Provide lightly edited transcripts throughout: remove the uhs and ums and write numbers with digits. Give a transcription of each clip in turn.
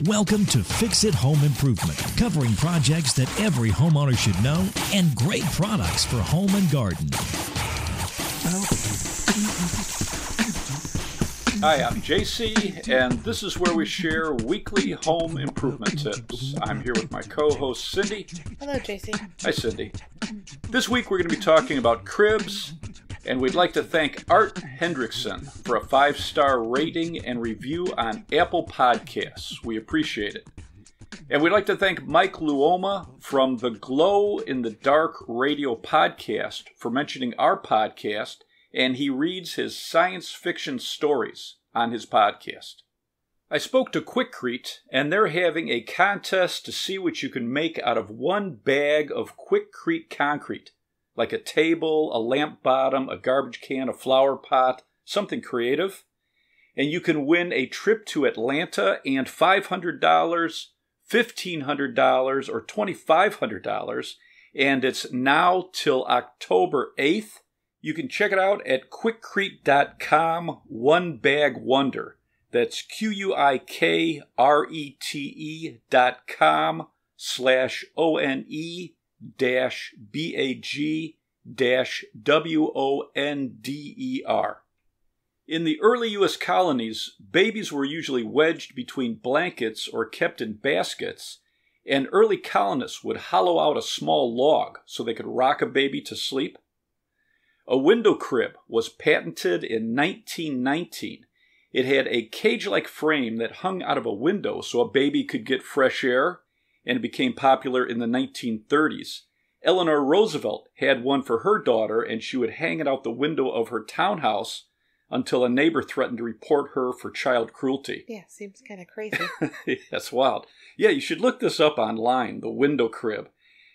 Welcome to Fix It Home Improvement, covering projects that every homeowner should know and great products for home and garden. Hi, I'm JC, and this is where we share weekly home improvement tips. I'm here with my co-host, Cindy. Hello, JC. Hi, Cindy. This week we're going to be talking about cribs, and we'd like to thank Art Hendrickson for a 5-star rating and review on Apple Podcasts. We appreciate it. And we'd like to thank Mike Luoma from the Glow in the Dark radio podcast for mentioning our podcast, and he reads his science fiction stories on his podcast. I spoke to Quikrete, and they're having a contest to see what you can make out of one bag of Quikrete concrete, like a table, a lamp bottom, a garbage can, a flower pot, something creative. And you can win a trip to Atlanta and $500, $1,500, or $2,500, and it's now till October 8th. You can check it out at quikrete.com, One Bag Wonder. That's QUIKRETE.com/ONE-BAG-WONDER. In the early U.S. colonies, babies were usually wedged between blankets or kept in baskets, and early colonists would hollow out a small log so they could rock a baby to sleep. A window crib was patented in 1919. It had a cage-like frame that hung out of a window so a baby could get fresh air, and it became popular in the 1930s. Eleanor Roosevelt had one for her daughter, and she would hang it out the window of her townhouse until a neighbor threatened to report her for child cruelty. Yeah, seems kind of crazy. That's wild. Yeah, you should look this up online, the window crib.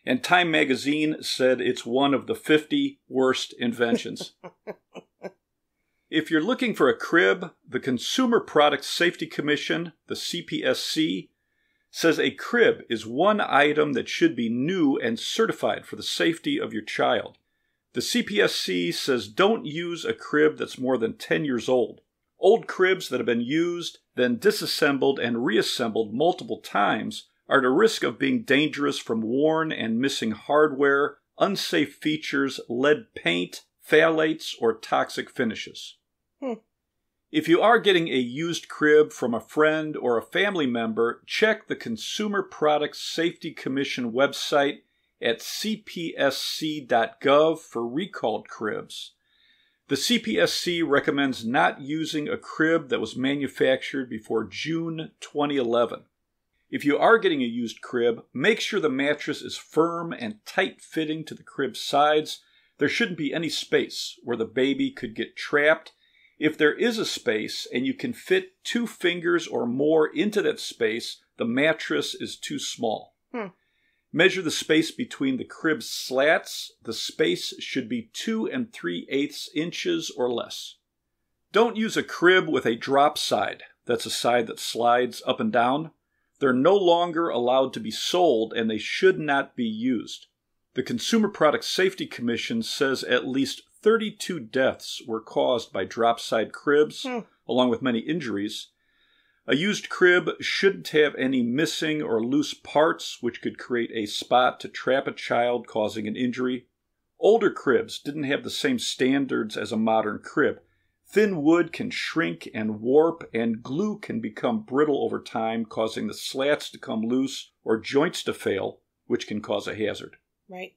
And Time magazine said it's one of the 50 worst inventions. If you're looking for a crib, the Consumer Product Safety Commission, the CPSC, says a crib is one item that should be new and certified for the safety of your child. The CPSC says don't use a crib that's more than 10 years old. Old cribs that have been used, then disassembled and reassembled multiple times are at a risk of being dangerous from worn and missing hardware, unsafe features, lead paint, phthalates, or toxic finishes. If you are getting a used crib from a friend or a family member, check the Consumer Product Safety Commission website at cpsc.gov for recalled cribs. The CPSC recommends not using a crib that was manufactured before June 2011. If you are getting a used crib, make sure the mattress is firm and tight-fitting to the crib's sides. There shouldn't be any space where the baby could get trapped. If there is a space and you can fit 2 fingers or more into that space, the mattress is too small. Measure the space between the crib's slats. The space should be 2 3/8 inches or less. Don't use a crib with a drop side. That's a side that slides up and down. They're no longer allowed to be sold, and they should not be used. The Consumer Product Safety Commission says at least 32 deaths were caused by drop-side cribs, along with many injuries. A used crib shouldn't have any missing or loose parts, which could create a spot to trap a child, causing an injury. Older cribs didn't have the same standards as a modern crib. Thin wood can shrink and warp, and glue can become brittle over time, causing the slats to come loose or joints to fail, which can cause a hazard. Right.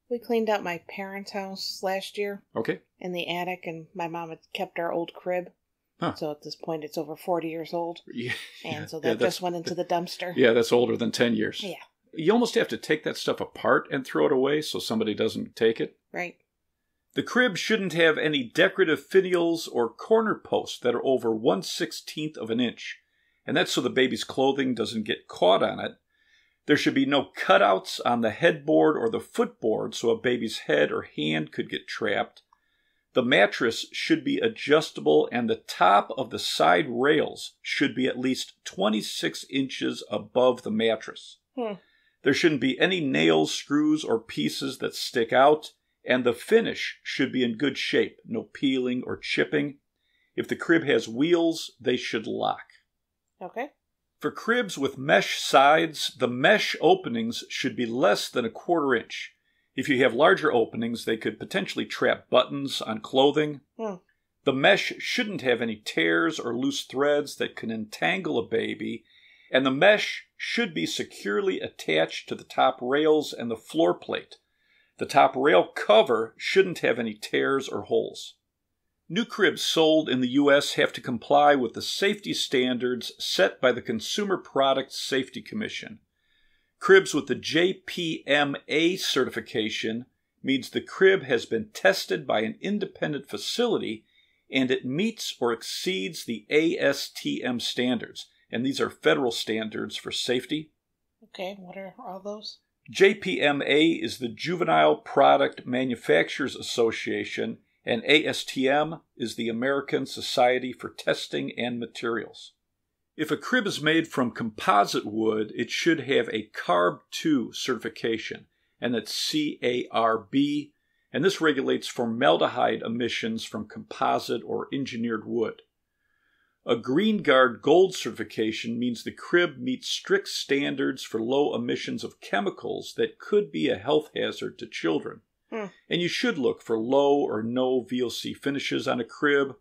We cleaned out my parents' house last year. Okay. In the attic, and my mom had kept our old crib. So at this point, it's over 40 years old. Yeah. And so that just went into the dumpster. Yeah, that's older than 10 years. Yeah. You almost have to take that stuff apart and throw it away so somebody doesn't take it. Right. The crib shouldn't have any decorative finials or corner posts that are over 1/16 of an inch. And that's so the baby's clothing doesn't get caught on it. There should be no cutouts on the headboard or the footboard so a baby's head or hand could get trapped. The mattress should be adjustable, and the top of the side rails should be at least 26 inches above the mattress. There shouldn't be any nails, screws, or pieces that stick out, and the finish should be in good shape, no peeling or chipping. If the crib has wheels, they should lock. Okay. For cribs with mesh sides, the mesh openings should be less than 1/4 inch. If you have larger openings, they could potentially trap buttons on clothing. The mesh shouldn't have any tears or loose threads that can entangle a baby, and the mesh should be securely attached to the top rails and the floor plate. The top rail cover shouldn't have any tears or holes. New cribs sold in the U.S. have to comply with the safety standards set by the Consumer Product Safety Commission. Cribs with the JPMA certification means the crib has been tested by an independent facility and it meets or exceeds the ASTM standards. And these are federal standards for safety. Okay, what are all those? JPMA is the Juvenile Product Manufacturers Association, and ASTM is the American Society for Testing and Materials. If a crib is made from composite wood, it should have a CARB 2 certification, and that's CARB, and this regulates formaldehyde emissions from composite or engineered wood. A Green Guard Gold certification means the crib meets strict standards for low emissions of chemicals that could be a health hazard to children. And you should look for low or no VOC finishes on a crib.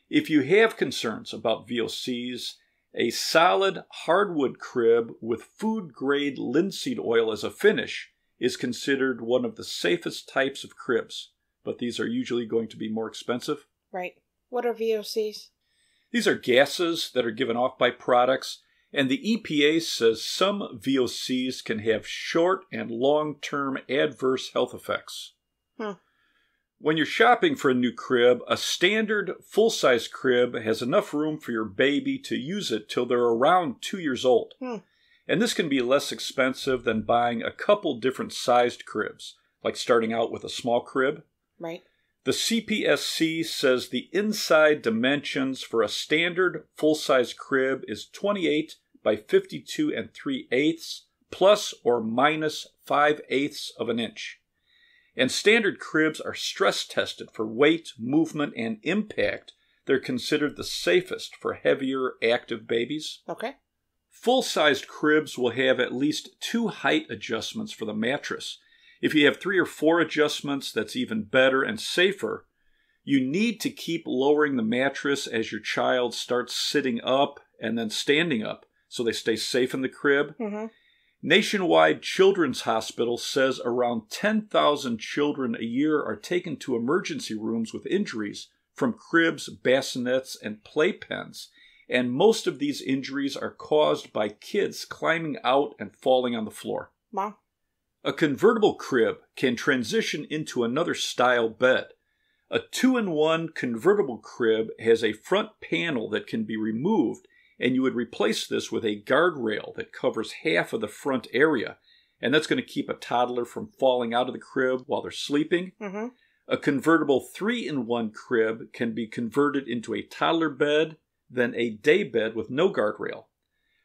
If you have concerns about VOCs, a solid hardwood crib with food-grade linseed oil as a finish is considered one of the safest types of cribs, but these are usually going to be more expensive. Right. What are VOCs? These are gases that are given off by products, and the EPA says some VOCs can have short and long-term adverse health effects. When you're shopping for a new crib, a standard full-size crib has enough room for your baby to use it till they're around 2 years old. And this can be less expensive than buying a couple different sized cribs, like starting out with a small crib. Right. The CPSC says the inside dimensions for a standard full-size crib is 28 by 52 3/8 plus or minus 5/8 of an inch. And standard cribs are stress tested for weight, movement, and impact. They're considered the safest for heavier, active babies. Okay. Full-sized cribs will have at least 2 height adjustments for the mattress. If you have 3 or 4 adjustments, that's even better and safer. You need to keep lowering the mattress as your child starts sitting up and then standing up so they stay safe in the crib. Nationwide Children's Hospital says around 10,000 children a year are taken to emergency rooms with injuries from cribs, bassinets, and playpens. And most of these injuries are caused by kids climbing out and falling on the floor. Mom? A convertible crib can transition into another style bed. A 2-in-1 convertible crib has a front panel that can be removed, and you would replace this with a guardrail that covers half of the front area, and that's going to keep a toddler from falling out of the crib while they're sleeping. A convertible 3-in-1 crib can be converted into a toddler bed, then a day bed with no guardrail.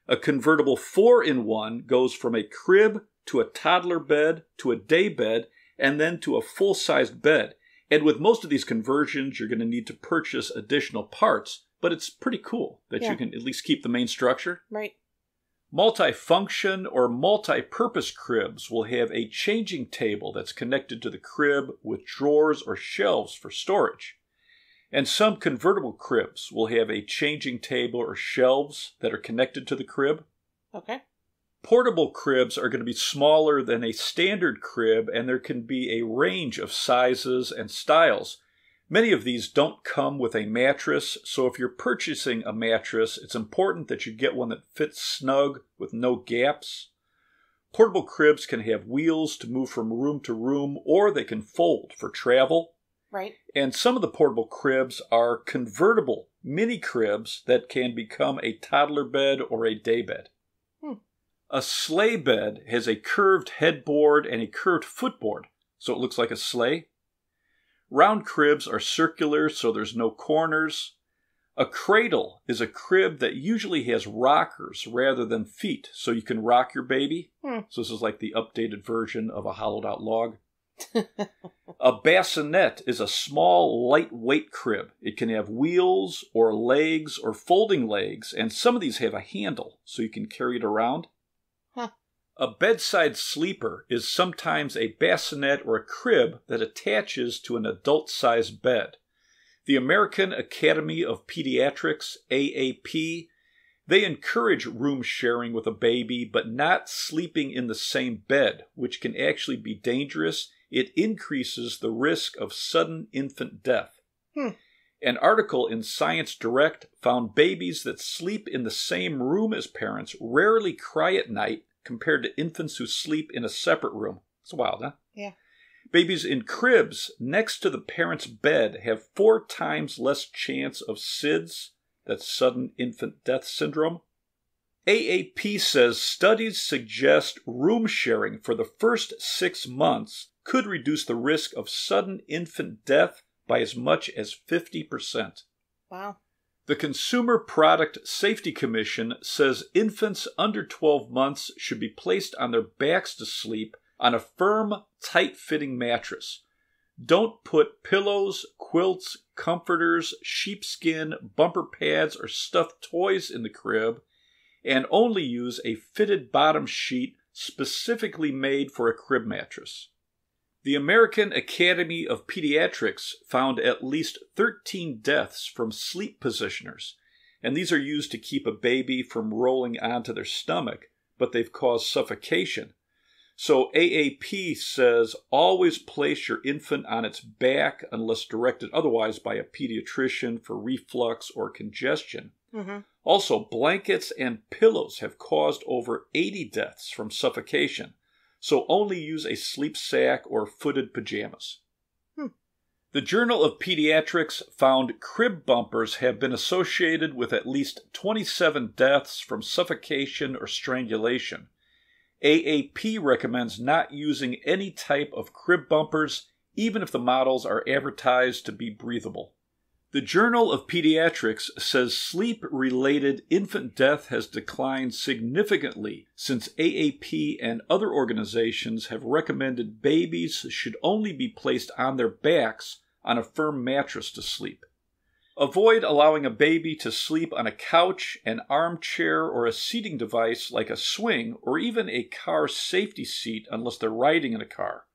A convertible 4-in-1 goes from a crib to a toddler bed, to a day bed, and then to a full-sized bed. And with most of these conversions, you're going to need to purchase additional parts, but it's pretty cool that you can at least keep the main structure. Right. Multi-function or multi-purpose cribs will have a changing table that's connected to the crib with drawers or shelves for storage. And some convertible cribs will have a changing table or shelves that are connected to the crib. Okay. Portable cribs are going to be smaller than a standard crib, and there can be a range of sizes and styles. Many of these don't come with a mattress, so if you're purchasing a mattress, it's important that you get one that fits snug with no gaps. Portable cribs can have wheels to move from room to room, or they can fold for travel. Right. And some of the portable cribs are convertible mini cribs that can become a toddler bed or a day bed. A sleigh bed has a curved headboard and a curved footboard, so it looks like a sleigh. Round cribs are circular, so there's no corners. A cradle is a crib that usually has rockers rather than feet, so you can rock your baby. So this is like the updated version of a hollowed-out log. A bassinet is a small, lightweight crib. It can have wheels or legs or folding legs, and some of these have a handle, so you can carry it around. Huh. A bedside sleeper is sometimes a bassinet or a crib that attaches to an adult-sized bed. The American Academy of Pediatrics, AAP, they encourage room sharing with a baby, but not sleeping in the same bed, which can actually be dangerous. It increases the risk of sudden infant death. An article in Science Direct found babies that sleep in the same room as parents rarely cry at night compared to infants who sleep in a separate room. It's wild, huh? Yeah. Babies in cribs next to the parent's bed have 4 times less chance of SIDS, that's sudden infant death syndrome. AAP says studies suggest room sharing for the first 6 months could reduce the risk of sudden infant death by as much as 50%. Wow. The Consumer Product Safety Commission says infants under 12 months should be placed on their backs to sleep on a firm, tight-fitting mattress. Don't put pillows, quilts, comforters, sheepskin, bumper pads, or stuffed toys in the crib, and only use a fitted bottom sheet specifically made for a crib mattress. The American Academy of Pediatrics found at least 13 deaths from sleep positioners, and these are used to keep a baby from rolling onto their stomach, but they've caused suffocation. So AAP says always place your infant on its back unless directed otherwise by a pediatrician for reflux or congestion. Also, blankets and pillows have caused over 80 deaths from suffocation, so only use a sleep sack or footed pajamas. The Journal of Pediatrics found crib bumpers have been associated with at least 27 deaths from suffocation or strangulation. AAP recommends not using any type of crib bumpers, even if the models are advertised to be breathable. The Journal of Pediatrics says sleep-related infant death has declined significantly since AAP and other organizations have recommended babies should only be placed on their backs on a firm mattress to sleep. Avoid allowing a baby to sleep on a couch, an armchair, or a seating device like a swing or even a car safety seat unless they're riding in a car.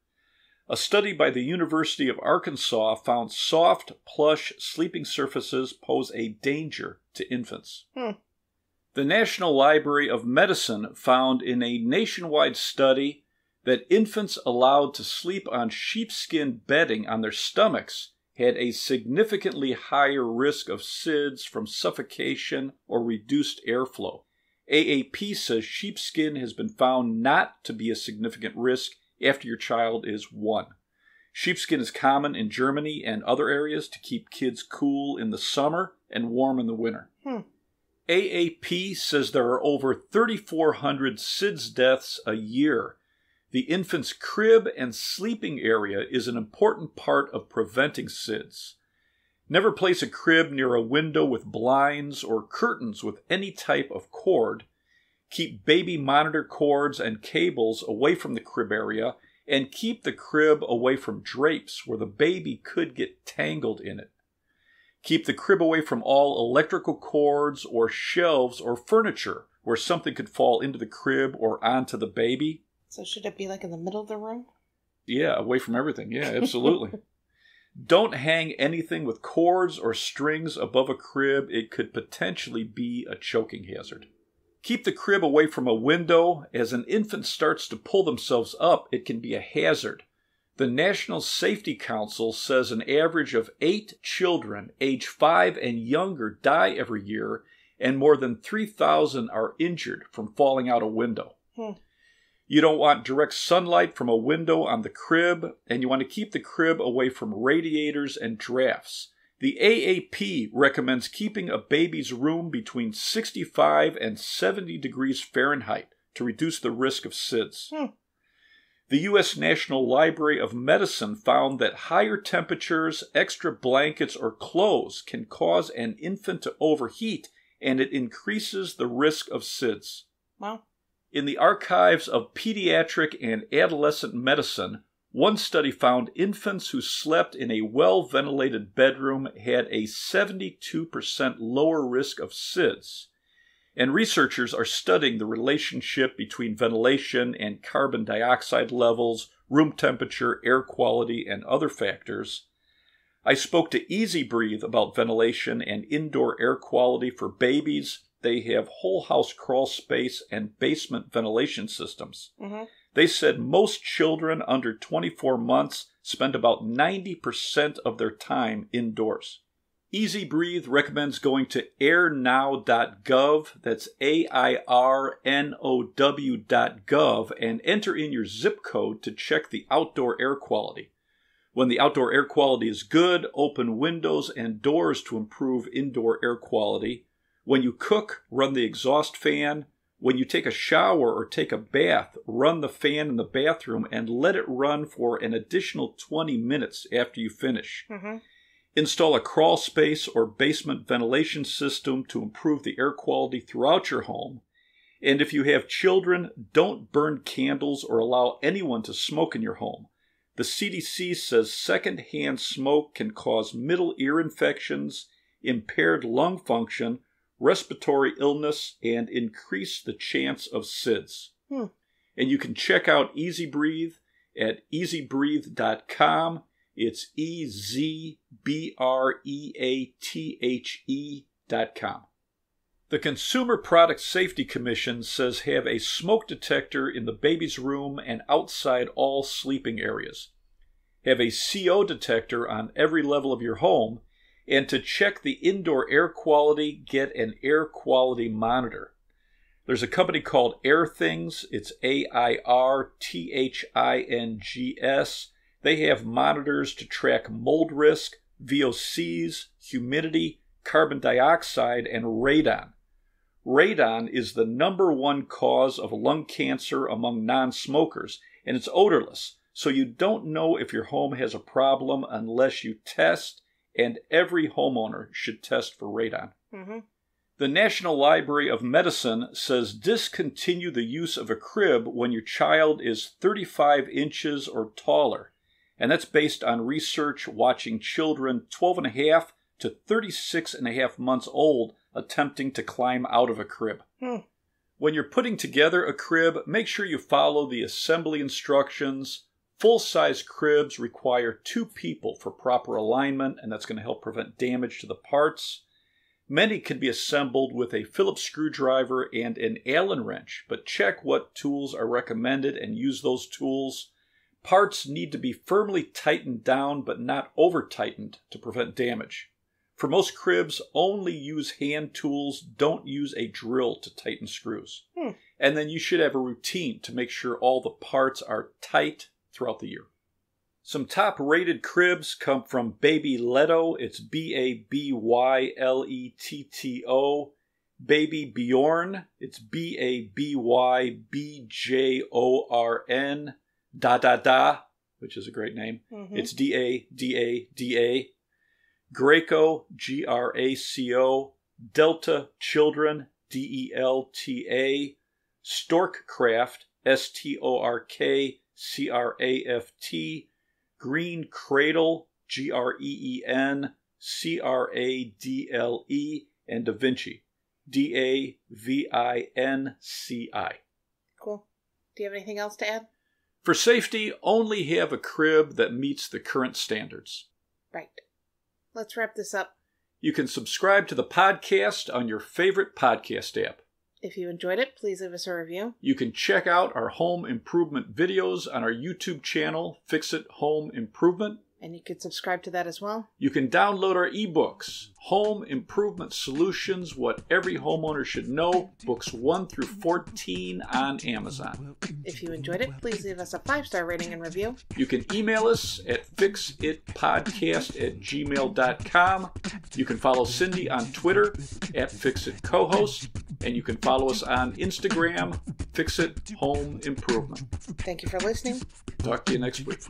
A study by the University of Arkansas found soft, plush sleeping surfaces pose a danger to infants. The National Library of Medicine found in a nationwide study that infants allowed to sleep on sheepskin bedding on their stomachs had a significantly higher risk of SIDS from suffocation or reduced airflow. AAP says sheepskin has been found not to be a significant risk after your child is 1. Sheepskin is common in Germany and other areas to keep kids cool in the summer and warm in the winter. AAP says there are over 3,400 SIDS deaths a year. The infant's crib and sleeping area is an important part of preventing SIDS. Never place a crib near a window with blinds or curtains with any type of cord. Keep baby monitor cords and cables away from the crib area, and keep the crib away from drapes where the baby could get tangled in it. Keep the crib away from all electrical cords or shelves or furniture where something could fall into the crib or onto the baby. So should it be like in the middle of the room? Yeah, away from everything. Yeah, absolutely. Don't hang anything with cords or strings above a crib. It could potentially be a choking hazard. Keep the crib away from a window. As an infant starts to pull themselves up, it can be a hazard. The National Safety Council says an average of 8 children age 5 and younger die every year, and more than 3,000 are injured from falling out a window. You don't want direct sunlight from a window on the crib, and you want to keep the crib away from radiators and drafts. The AAP recommends keeping a baby's room between 65 and 70 degrees Fahrenheit to reduce the risk of SIDS. The U.S. National Library of Medicine found that higher temperatures, extra blankets, or clothes can cause an infant to overheat, and it increases the risk of SIDS. Wow. In the archives of pediatric and adolescent medicine, One study found infants who slept in a well-ventilated bedroom had a 72% lower risk of SIDS. And researchers are studying the relationship between ventilation and carbon dioxide levels, room temperature, air quality, and other factors. I spoke to Easy Breathe about ventilation and indoor air quality for babies. They have whole house crawl space and basement ventilation systems. Mm-hmm. They said most children under 24 months spend about 90% of their time indoors. Easy Breathe recommends going to airnow.gov, that's AIRNOW.gov, and enter in your zip code to check the outdoor air quality. When the outdoor air quality is good, open windows and doors to improve indoor air quality. When you cook, run the exhaust fan. When you take a shower or take a bath, run the fan in the bathroom and let it run for an additional 20 minutes after you finish. Mm-hmm. Install a crawl space or basement ventilation system to improve the air quality throughout your home. And if you have children, don't burn candles or allow anyone to smoke in your home. The CDC says secondhand smoke can cause middle ear infections, impaired lung function, respiratory illness, and increase the chance of SIDS. And you can check out Easy Breathe at easybreathe.com. It's EZBREATHE.com. The Consumer Product Safety Commission says have a smoke detector in the baby's room and outside all sleeping areas. Have a CO detector on every level of your home. And to check the indoor air quality, get an air quality monitor. There's a company called AirThings. It's AIRTHINGS. They have monitors to track mold risk, VOCs, humidity, carbon dioxide, and radon. Radon is the #1 cause of lung cancer among non-smokers, and it's odorless, so you don't know if your home has a problem unless you test, and every homeowner should test for radon. Mm-hmm. The National Library of Medicine says discontinue the use of a crib when your child is 35 inches or taller. And that's based on research watching children 12.5 to 36.5 months old attempting to climb out of a crib. When you're putting together a crib, make sure you follow the assembly instructions. Full-size cribs require 2 people for proper alignment, and that's going to help prevent damage to the parts. Many can be assembled with a Phillips screwdriver and an Allen wrench, but check what tools are recommended and use those tools. Parts need to be firmly tightened down but not over-tightened to prevent damage. For most cribs, only use hand tools. Don't use a drill to tighten screws. And then you should have a routine to make sure all the parts are tight throughout the year. Some top-rated cribs come from Baby Leto. It's BABYLETTO. Baby Bjorn. It's BABYBJORN. Da, which is a great name. Mm-hmm. It's DADADA. Graco, GRACO. Delta Children, DELTA. Storkcraft, STORKCRAFT. Green Cradle, GREEN, CRADLE. And Da Vinci, DAVINCI. Cool. Do you have anything else to add? For safety, only have a crib that meets the current standards. Right. Let's wrap this up. You can subscribe to the podcast on your favorite podcast app. If you enjoyed it, please leave us a review. You can check out our home improvement videos on our YouTube channel, Fix It Home Improvement. And you can subscribe to that as well. You can download our ebooks, Home Improvement Solutions, What Every Homeowner Should Know, books 1 through 14 on Amazon. If you enjoyed it, please leave us a 5-star rating and review. You can email us at fixitpodcast@gmail.com. You can follow Cindy on Twitter at FixItCohost. And you can follow us on Instagram, Fix It Home Improvement. Thank you for listening. Talk to you next week.